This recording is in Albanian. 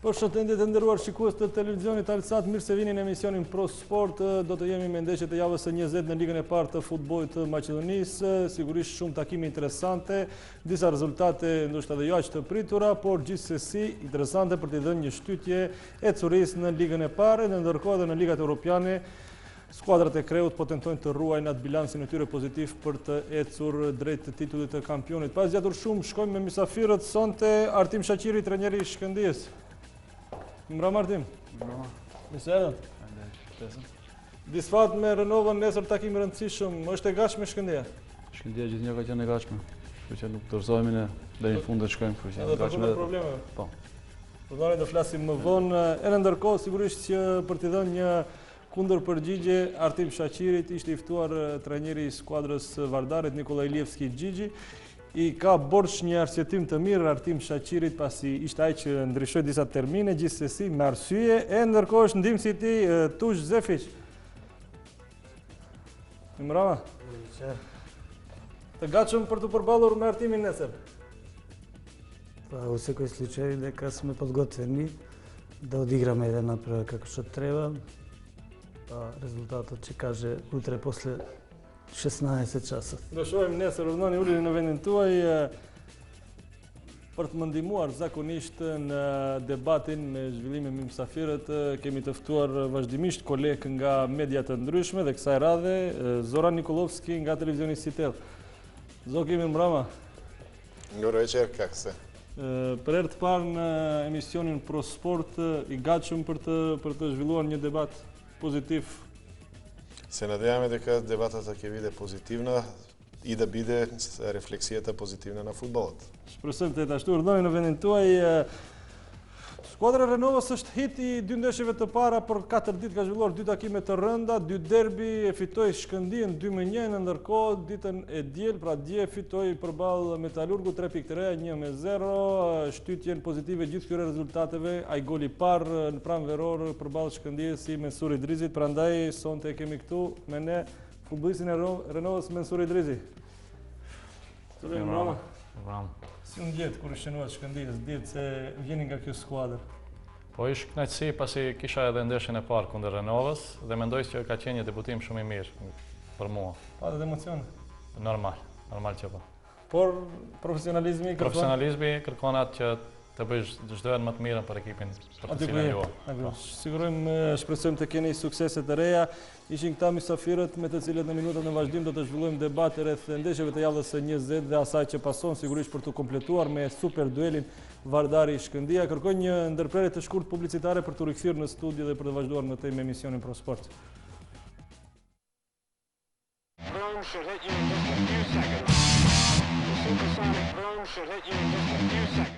Përshëndetje të nderuar shikues të televizionit Alsat, mirë se vini në emisionin Pro Sport. Do të jemi me ndeshjet e javës së 20 në ligën e parë të futbollit të Maqedonisë. Sigurisht shumë takime interesante, disa rezultate ndoshta edhe jo aq të pritura, por gjithsesi interesante për të dhënë një shtytje ecurisë në ligën e parë, dhe ndërkohë edhe në ligat europiane. Skuadrat e Kreut po tentojnë të ruajnë atë bilancin e tyre pozitiv për të ecur drejt titullit të kampionit. Pas zgjatur shumë, shkojmë me mysafirët sonte. Artim Shaqiri, trajneri i Shkëndijës. Mbrëma Artim. Mbrëma. Mirë erdhët. Disfat me Renovën nesër takim rëndësishëm, është e gatshme Shkëndija? Shkëndija gjithnjë ka qenë e gatshme, kështu që nuk dorëzohemi ne deri në fund të shkojmë, kështu që gatshme probleme. Po. Do flasim më vonë, edhe ndërkohë sigurisht që për t'i dhënë një kundër përgjigje Artim Shaqirit ishte i ftuar trajneri i skuadrës Vardarit Nikola Ilievski Gjigji. I ka borç një arsyetim të mirë Artim Shaqirit pasi ishte ai që ndryshoi disa termine, gjithsesi me arsye, e ndërkohë është ndihmësi i tij Tush Zefic. Mbrëma. Të gatshëm për të përballur me Artimin nesër? Па, у секој случај дека сме подготвени да одиграме еден направ како што треба. Па резултатот ќе каже утре после 16 časov. Do shohim nesër, vëllezër, uleni në vendin tuaj për të më ndihmuar zakonisht në debatin me zhvillimin me mysafirët. Kemi të ftuar vazhdimisht kolegë nga media të ndryshme dhe kësaj radhe Zoran Nikolovski nga televizioni Sitel. Kemi mbrëma. Mirë večer, kako ste? Për herë të parë në emisionin Pro Sport, i gatshëm për të zhvilluar një debat pozitiv. Se nadejame дека дебатата ќе биде позитивна и да биде рефлексијата позитивна на фудбалот. Shpresojmë të jetë ashtu. Urdhoni në vendin tuaj. Skuadra e Renovës është hit i dy ndeshjeve të para, për 4 ditë ka zhvilluar 2 takime të rënda, 2 derbi, e fitoi Shkëndijën 2-1, ndërkohë ditën e diel, pra dje fitoi përballë Metalurgu 3-3, 1-0, shtytjen pozitive gjithë këtyre rezultateve, ai goli i parë në pranveror përballë Shkëndijës si Mensuri Drizit, prandaj sonte kemi këtu me ne futbollistin e Renovës Mensuri Drizi. Si unë djetë kur shënuat Shkëndijës, djetë se vjeni nga kjo skuadër? Po ish kënaqësi pasi kisha edhe ndeshjen e parë kundër Renovës dhe mendoj që ka qenë një debutim shumë i mirë për mua. Patet emocione? Normal që po. Por profesionalizmi kërkon? Profesionalizmi kërkon atë që të bëjsh çdo herë më të mirën për ekipin për të cilën juaj. Sigurojmë, shpresojmë të keni suksese të reja. Ishin këta mysafirët me të cilët në minutat në vazhdim do të zhvillojmë debate rreth ndeshjeve të javës së 20 dhe asaj që pason, sigurisht për të kompletuar me super duelin Vardari Shkëndija. Kërkoj një ndërprerje të shkurt publicitare për të rikthyer në studio dhe për të vazhduar më tej me emisionin Pro Sport. Drone should hit you in just a few seconds. The supersonic drone should hit you in just a few seconds.